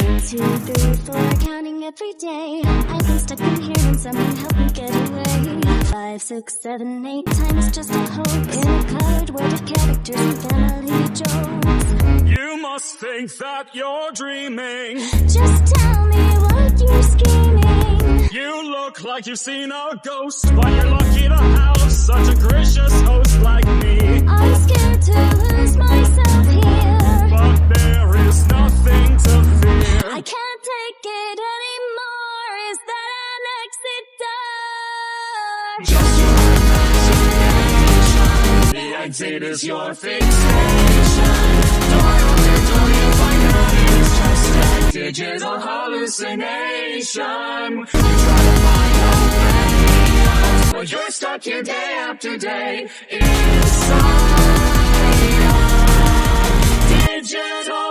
1, 2, 3, 4, counting every day. I've been stuck in here and someone help me get away. 5, 6, 7, 8 times just a hoax in a colored world of characters and family jokes. You must think that you're dreaming. Just tell me what you're scheming. You look like you've seen a ghost, but you're lucky to have such a gracious host like me. I'm scared to lose myself here, but there is nothing to fear. I can't take it anymore. Is that an exit door? Just your imagination. The exit is your fixation. Door after door you find out it's just a digital hallucination. You try to find a way out, but you're stuck here day after day inside a digital